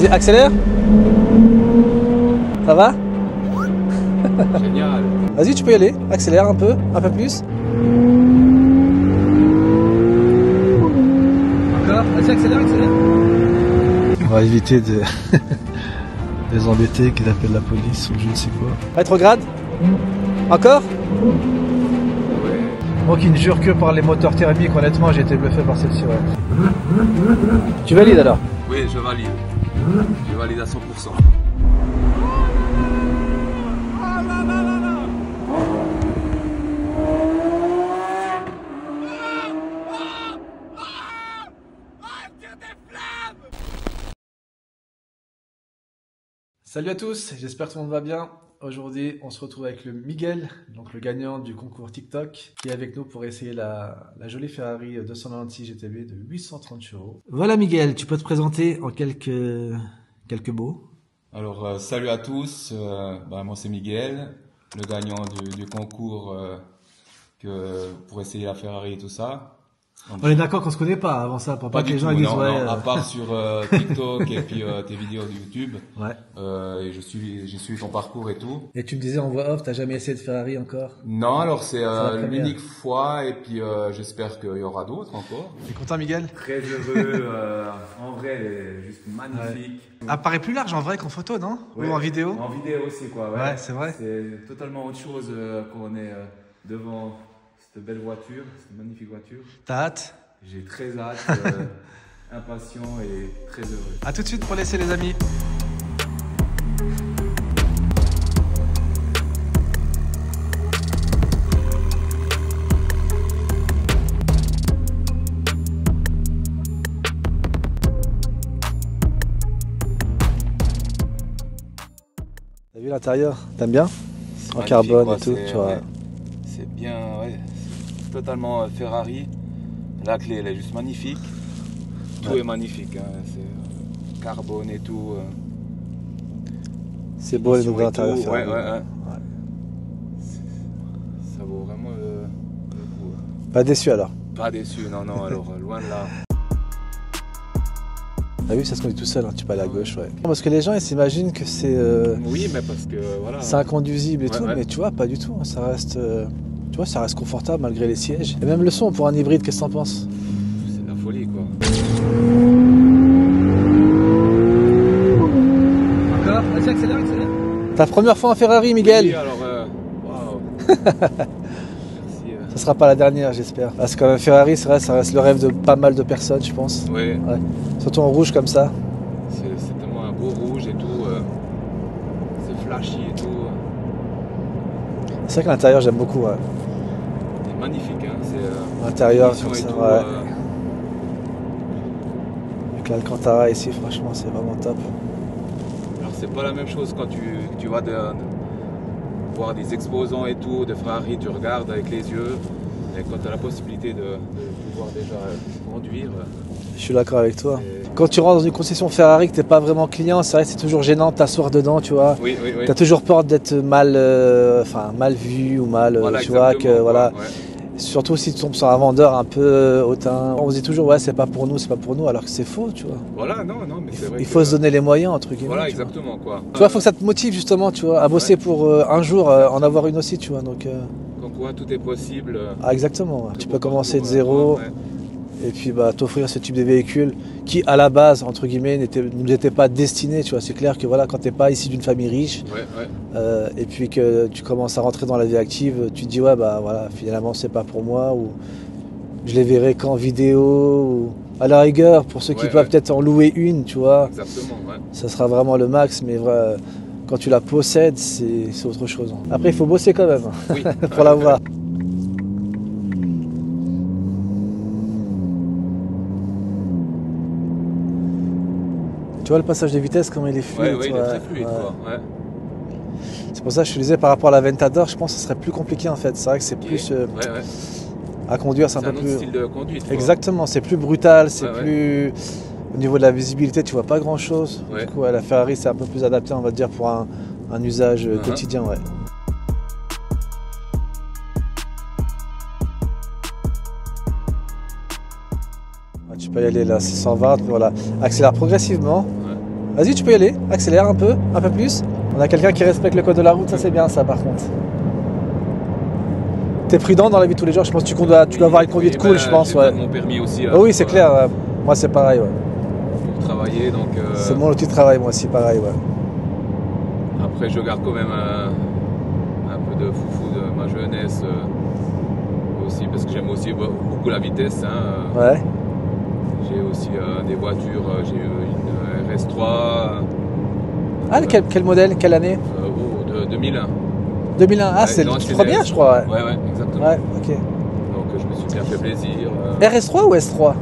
Vas-y, accélère. Ça va? Génial. Vas-y, tu peux y aller. Accélère un peu plus. Encore. Vas-y, accélère. On va éviter de les embêter, qu'ils appellent la police ou je ne sais quoi. Rétrograde. Encore. Moi qui ne jure que par les moteurs thermiques, honnêtement, j'ai été bluffé par celle-ci. Ouais. Tu valides alors? Oui, je valide. Je valide à 100%. Salut à tous, j'espère que tout le monde va bien. Aujourd'hui, on se retrouve avec le Miguel, donc le gagnant du concours TikTok, qui est avec nous pour essayer la jolie Ferrari 296 GTB de 830 €. Voilà Miguel, tu peux te présenter en quelques mots. Alors, salut à tous. Moi, c'est Miguel, le gagnant du concours pour essayer la Ferrari et tout ça. Donc, On est d'accord qu'on se connaît pas avant ça, pour pas que les gens tout, disent non, ouais. non, à part sur TikTok et puis tes vidéos de YouTube. Ouais. Et j'ai suivi ton parcours et tout. Et tu me disais en voix off, t'as jamais essayé de Ferrari encore? Non, alors c'est la l'unique fois et puis j'espère qu'il y aura d'autres encore. T'es content Miguel? Très heureux. En vrai, elle est juste magnifique. Ouais. Elle paraît plus large en vrai qu'en photo, non? Ouais. Ou en vidéo? En vidéo aussi, quoi. Ouais, c'est vrai. C'est totalement autre chose quand on est devant cette belle voiture, cette magnifique voiture. T'as hâte? J'ai très hâte, impatient et très heureux. A tout de suite pour laisser les amis. T'as vu l'intérieur? T'aimes bien? En carbone et tout, tu vois. Ouais. C'est bien, ouais. C'est totalement Ferrari. La clé, elle est juste magnifique. Tout est magnifique. Hein. C'est carbone et tout. C'est beau les nouveaux intérieurs Ferrari. Ouais. Ça vaut vraiment le coup. Pas déçu alors? Pas déçu, non, alors loin de là. T'as vu, ça se conduit tout seul, hein. Tu peux aller à gauche, ouais. Parce que les gens ils s'imaginent que c'est Oui, mais parce que voilà. c'est inconduisible et tout, ouais. mais tu vois, pas du tout. Ça reste, tu vois, ça reste confortable malgré les sièges. Et même le son pour un hybride, qu'est-ce que t'en penses? C'est de la folie, quoi. Encore? Vas-y, accélère. Ta première fois en Ferrari, Miguel? Oui, alors, waouh. Merci. Ça sera pas la dernière, j'espère. Parce qu'un Ferrari, c'est vrai, ça reste le rêve de pas mal de personnes, je pense. Oui. Ouais. Surtout en rouge comme ça. C'est tellement un beau rouge et tout. C'est flashy et tout. C'est vrai que l'intérieur, j'aime beaucoup. Ouais. C'est magnifique, hein. C'est L'intérieur, finition comme et ça, tout, ouais. Avec l'Alcantara ici, franchement, c'est vraiment top. Alors, c'est pas la même chose quand tu vas voir des exposants et tout, de Ferrari, tu regardes avec les yeux. Et quand tu as la possibilité de pouvoir déjà conduire. Je suis d'accord avec toi. Quand tu rentres dans une concession Ferrari que t'es pas vraiment client, c'est vrai que c'est toujours gênant de t'asseoir dedans, tu vois. Oui. T'as toujours peur d'être mal vu ou mal, Voilà, tu vois, que voilà. Ouais. Surtout si tu tombes sur un vendeur un peu hautain. On se dit toujours ouais c'est pas pour nous, alors que c'est faux, tu vois. Voilà, non, mais c'est vrai. Il faut se donner les moyens entre guillemets. Voilà, tu vois. exactement, quoi. Tu vois, faut que ça te motive justement, tu vois, à bosser pour un jour en avoir une aussi, tu vois. Donc. Comme quoi, tout est possible. Ah exactement. Ouais. Tu peux commencer de zéro. Ouais. Et puis t'offrir ce type de véhicule qui à la base entre guillemets nous était pas destiné, tu vois. C'est clair que voilà, quand t'es pas issu d'une famille riche et puis que tu commences à rentrer dans la vie active, tu te dis ouais bah voilà, finalement c'est pas pour moi, ou je les verrai qu'en vidéo, ou à la rigueur pour ceux qui peuvent peut-être en louer une, tu vois. Exactement, ouais. Ça sera vraiment le max, mais quand tu la possèdes c'est autre chose. Après il faut bosser quand même Oui. pour l'avoir. Tu vois le passage de vitesse, comment il est fluide. Ouais, il est très fluide, quoi. Ouais. C'est pour ça que je te disais par rapport à la Ventador, je pense que ce serait plus compliqué en fait. C'est vrai que c'est plus à conduire, c'est un peu plus. C'est un autre style de conduite. Quoi. Exactement, c'est plus brutal, c'est plus. Au niveau de la visibilité, tu vois pas grand chose. Ouais. Du coup, la Ferrari c'est un peu plus adapté, on va dire, pour un usage quotidien, ouais. Tu peux y aller là, c'est 120, voilà. Accélère progressivement. Vas-y, tu peux y aller. Accélère un peu plus. On a quelqu'un qui respecte le code de la route, ça c'est bien ça par contre. T'es prudent dans la vie de tous les jours, je pense que tu dois avoir une conduite cool, je pense. Ouais. Mon permis aussi. Là, oh oui, c'est clair. Moi c'est pareil. Ouais. Pour travailler, donc. C'est mon outil de travail, moi aussi pareil. Ouais. Après, je garde quand même un peu de foufou de ma jeunesse aussi, parce que j'aime aussi beaucoup la vitesse. Hein. Ouais. J'ai aussi des voitures, j'ai eu une RS3. Ah, quel modèle, quelle année? De 2001. 2001, ah, c'est le premier, je crois. Ouais, exactement. Ouais, ok. Donc je me suis bien fait plaisir. RS3 ou S3?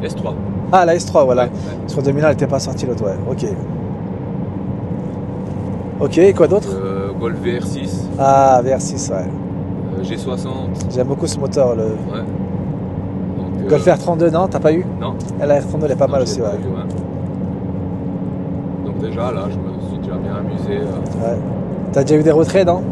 S3. Ah, la S3, voilà. Ouais. Sur 2001, elle n'était pas sortie l'autre, ouais. Ok. Ok, et quoi d'autre? Golf VR6. Ah, VR6, ouais. G60. J'aime beaucoup ce moteur, le. Ouais. Donc, Golf R32, non? T'as pas eu? Non. La R32, elle est pas mal aussi, ouais. Donc déjà, là, je me suis déjà bien amusé. Ouais. T'as déjà eu des retraits, non?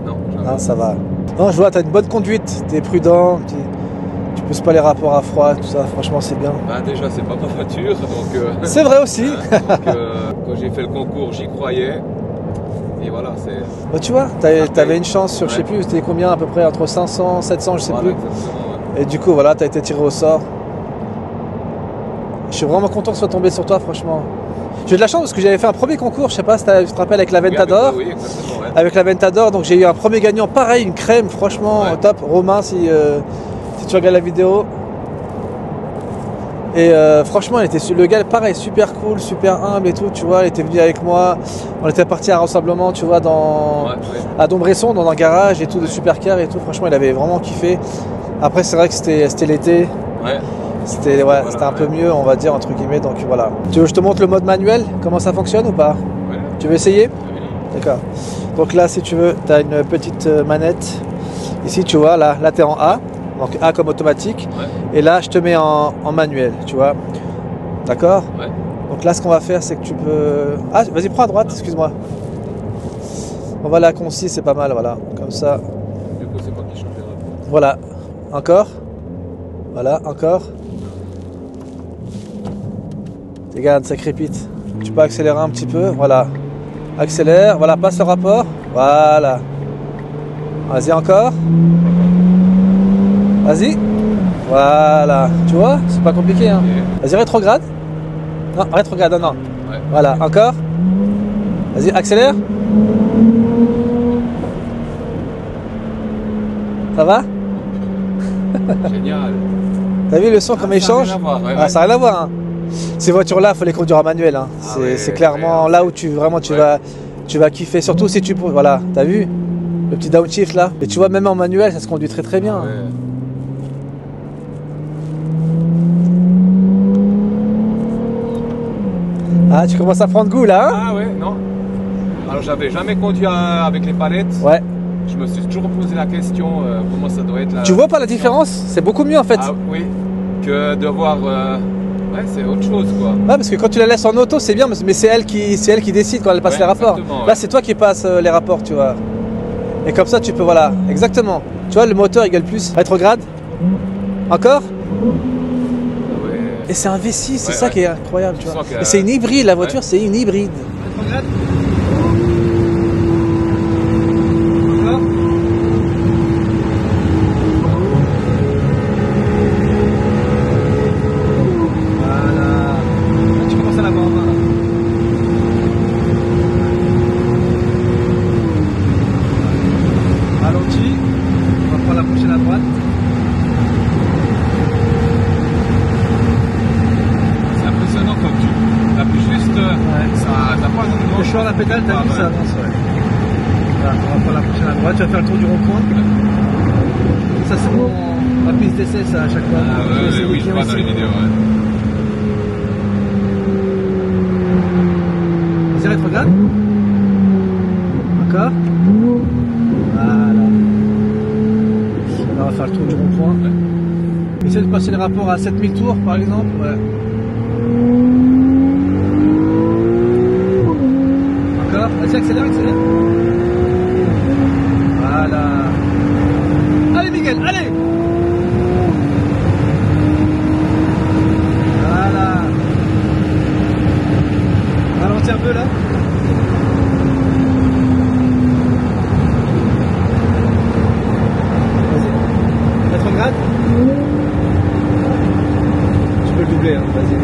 Non, jamais. Non, ça va. Non, je vois, t'as une bonne conduite, t'es prudent, tu pousses pas les rapports à froid, tout ça, franchement, c'est bien. Bah, déjà, c'est pas ma voiture, donc... C'est vrai aussi. Donc, quand j'ai fait le concours, j'y croyais. Et voilà, c'est... Bah, tu vois, t'avais une chance sur, je sais plus, c'était combien à peu près, entre 500, 700, je sais plus. Exactement, ouais. Et du coup, voilà, t'as été tiré au sort. Je suis vraiment content que ce soit tombé sur toi, franchement. J'ai eu de la chance parce que j'avais fait un premier concours, je sais pas si tu te rappelles, avec la Ventador. Oui, exactement, ouais. Avec la Ventador, donc j'ai eu un premier gagnant, pareil, une crème, franchement, top. Romain, si tu regardes la vidéo. Et franchement, le gars, pareil, super cool, super humble et tout, tu vois, il était venu avec moi. On était parti à un rassemblement, tu vois, à Dombresson, dans un garage et tout, de supercar et tout. Franchement, il avait vraiment kiffé. Après, c'est vrai que c'était l'été. Ouais. C'était un peu mieux, on va dire, entre guillemets, donc voilà. Tu veux que je te montre le mode manuel, comment ça fonctionne ou pas? Ouais. Tu veux essayer? Oui. D'accord. Donc là, si tu veux, tu as une petite manette. Ici, tu vois, là tu es en A, donc A comme automatique. Ouais. Et là, je te mets en manuel, tu vois. D'accord? Ouais. Donc là, ce qu'on va faire, c'est que tu peux... Ah, vas-y, prends à droite, excuse-moi. On va la concis, c'est pas mal, voilà, comme ça. Du coup, c'est pas qui change les rapports. Voilà, encore. Voilà, encore. Regarde, ça crépite. Tu peux accélérer un petit peu, voilà. Accélère, voilà, passe le rapport. Voilà. Vas-y encore. Vas-y. Voilà. Tu vois, c'est pas compliqué, hein. Okay. Vas-y, rétrograde. Non, rétrograde, non. Ouais. Voilà, encore. Vas-y, accélère. Ça va? Génial. T'as vu le son, comment il change? Ça n'a rien à voir, ça n'a rien à voir, hein. Ces voitures-là, il faut les conduire en manuel, hein. C'est clairement là où tu vas kiffer. Surtout si tu... Voilà, t'as vu? Le petit downshift là. Et tu vois, même en manuel, ça se conduit très très bien. Ah, ouais. Ah, tu commences à prendre goût là, hein? Ah ouais, non. Alors j'avais jamais conduit avec les palettes. Ouais. Je me suis toujours posé la question comment ça doit être là. Tu vois pas la différence? C'est beaucoup mieux en fait. Ah oui, que de voir... Ouais, c'est autre chose quoi. Ouais, parce que quand tu la laisses en auto, c'est bien, mais c'est elle qui décide quand elle passe les rapports. Ouais. Là, c'est toi qui passes les rapports, tu vois. Et comme ça, tu peux, voilà, exactement. Tu vois, le moteur, il gueule plus. Rétrograde. Encore. Ouais. Et c'est un V6, c'est ça qui est incroyable, tu vois. Et c'est une hybride, la voiture, c'est une hybride. Rétrograde. La pédale, t'as vu, ça avance, ouais. Voilà, on va prendre la prochaine à droite, tu vas faire le tour du rond-point. Ça, c'est ma piste d'essai, ça, à chaque fois. Ah ouais, oui, je vois dans les vidéos, ouais. Vas-y, rétrograde. Encore. Voilà. Là, on va faire le tour du rond-point. Ouais. Essaye de passer les rapports à 7000 tours, par exemple. Ouais. Vas-y, accélère. Voilà. Allez, Miguel, allez. Voilà. ralentis un peu là. Vas-y. 30 grades. Tu peux le doubler, hein. Vas-y.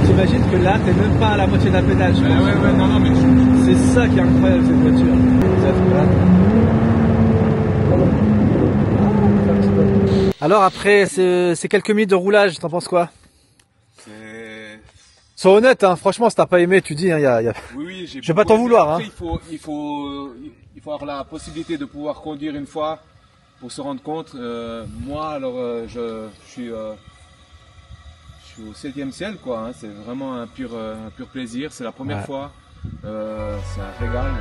T'imagines que là, t'es même pas à la moitié de la pédale, je pense. Ouais, non, mais c'est ça qui est incroyable cette voiture. Alors après ces quelques minutes de roulage, t'en penses quoi? Sois honnête, hein, franchement, si t'as pas aimé, tu dis, hein, Oui, je vais pas t'en vouloir. Après, hein. Il faut avoir la possibilité de pouvoir conduire une fois pour se rendre compte. Moi, alors, je suis au 7e ciel, quoi. Hein, c'est vraiment un pur plaisir. C'est la première fois. C'est un régal.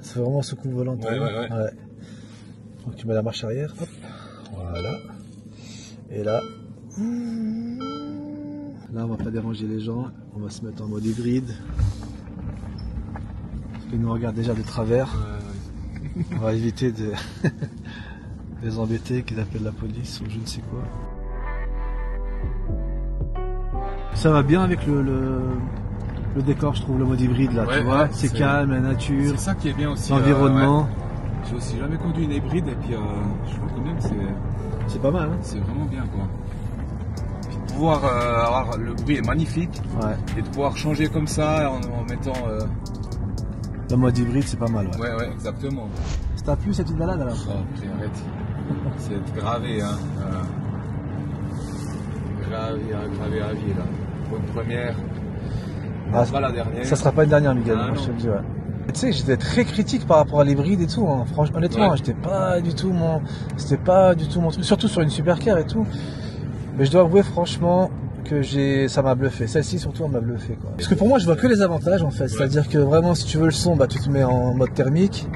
C'est vraiment ce coup volant. Ouais. Donc tu mets la marche arrière, hop, voilà. Et là, on va pas déranger les gens, on va se mettre en mode hybride. Ils nous regardent déjà de travers. On va éviter de les embêter, qu'ils appellent la police ou je ne sais quoi. Ça va bien avec le décor, je trouve, le mode hybride là, tu vois, c'est calme, la nature. C'est ça qui est bien aussi. L'environnement. J'ai aussi jamais conduit une hybride et puis je trouve quand même c'est pas mal. Hein, c'est vraiment bien quoi. Puis de pouvoir avoir le bruit est magnifique et de pouvoir changer comme ça en mettant. Le mode hybride c'est pas mal. Ouais, exactement. Ça t'a plu cette petite balade alors? Oh, arrête. C'est gravé, hein. Gravé à vie là. Bonne première. Pas la dernière. Ça sera pas une dernière, Miguel, je te le dis. Tu sais, j'étais très critique par rapport à l'hybride et tout. Hein. Franchement, honnêtement, c'était pas du tout mon truc, surtout sur une supercar et tout. Mais je dois avouer franchement que ça m'a bluffé. Celle-ci surtout, elle m'a bluffé, quoi. Parce que pour moi, je vois que les avantages en fait. C'est-à-dire que vraiment, si tu veux le son, bah tu te mets en mode thermique.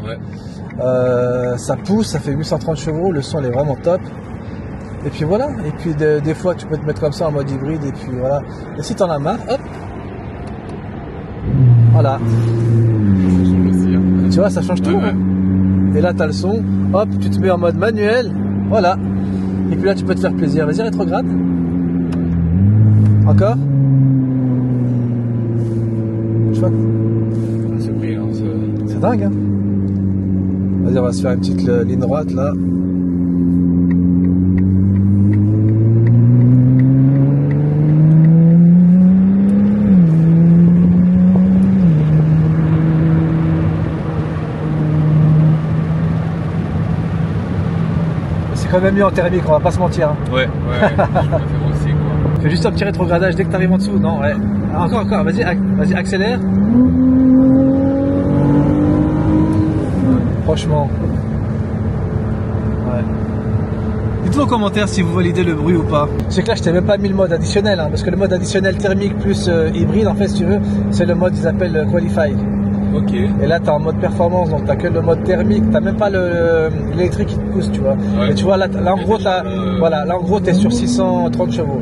Ça pousse, ça fait 830 chevaux. Le son, il est vraiment top. Et puis voilà. Et puis des fois, tu peux te mettre comme ça en mode hybride et puis voilà. Et si t'en as marre, hop. Voilà. Tu vois, ça change tout. Hein. Et là, tu as le son. Hop, tu te mets en mode manuel. Voilà. Et puis là, tu peux te faire plaisir. Vas-y, rétrograde. Encore. Je vois. C'est dingue. Hein. Vas-y, on va se faire une petite ligne droite là. C'est quand même mieux en thermique, on va pas se mentir. Hein. Ouais, je préfère aussi quoi. Fais juste un petit rétrogradage dès que tu arrives en dessous. Non, ouais. Encore, vas-y, accélère. Franchement. Ouais. Dites-le en commentaire si vous validez le bruit ou pas. C'est que là, je t'ai même pas mis le mode additionnel, hein, parce que le mode additionnel thermique plus hybride, en fait, si tu veux, c'est le mode qu'ils appellent Qualify. Ok. Et là, tu es en mode performance, donc tu n'as que le mode thermique, tu n'as même pas l'électrique qui te pousse, tu vois. Ouais. Et tu vois, là en gros, tu es sur 630 chevaux.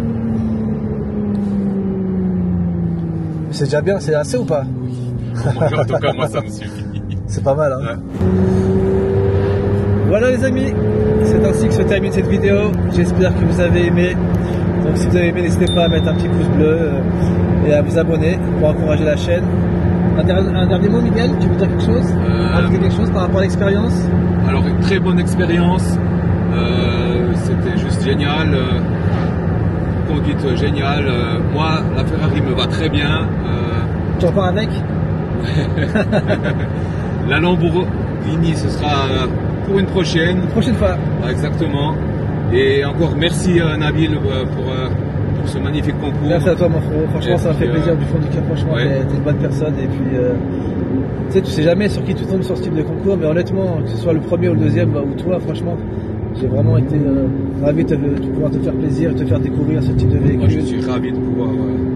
C'est déjà bien, c'est assez ou pas? Oui. En tout cas, moi, ça me suffit. C'est pas mal, hein. Voilà les amis, c'est ainsi que se termine cette vidéo. J'espère que vous avez aimé. Donc si vous avez aimé, n'hésitez pas à mettre un petit pouce bleu et à vous abonner pour encourager la chaîne. Un dernier mot, Miguel, tu veux dire quelque chose? Ajouter quelque chose par rapport à l'expérience? Alors, une très bonne expérience. C'était juste génial. Conduite géniale. Moi, la Ferrari me va très bien. Tu repars avec? La Lamborghini, ce sera pour une prochaine. Une prochaine fois. Exactement. Et encore merci Nabil pour ce magnifique concours. Merci à toi mon frère, franchement ça m'a fait plaisir du fond du cœur, franchement t'es une bonne personne et puis tu sais jamais sur qui tu tombes sur ce type de concours, mais honnêtement que ce soit le premier ou le deuxième ou toi, franchement j'ai vraiment été ravi de pouvoir te faire plaisir et te faire découvrir ce type de véhicule. Moi je suis ravi de pouvoir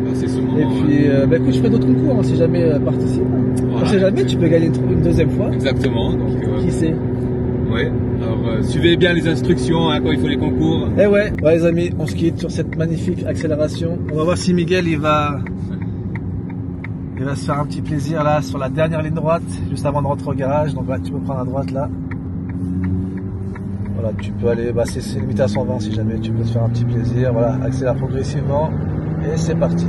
passer ce moment. Et puis, écoute, je ferai d'autres concours hein, si jamais participe. Voilà. On sait jamais, tu peux gagner une deuxième fois. Exactement. Donc, qui sait? Ouais. Alors, suivez bien les instructions hein, quand il faut les concours. Et ouais, les amis, on se quitte sur cette magnifique accélération. On va voir si Miguel il va se faire un petit plaisir là sur la dernière ligne droite, juste avant de rentrer au garage. Donc là, tu peux prendre à droite là. Voilà, tu peux aller, c'est limité à 120 si jamais tu peux te faire un petit plaisir. Voilà, accélère progressivement et c'est parti.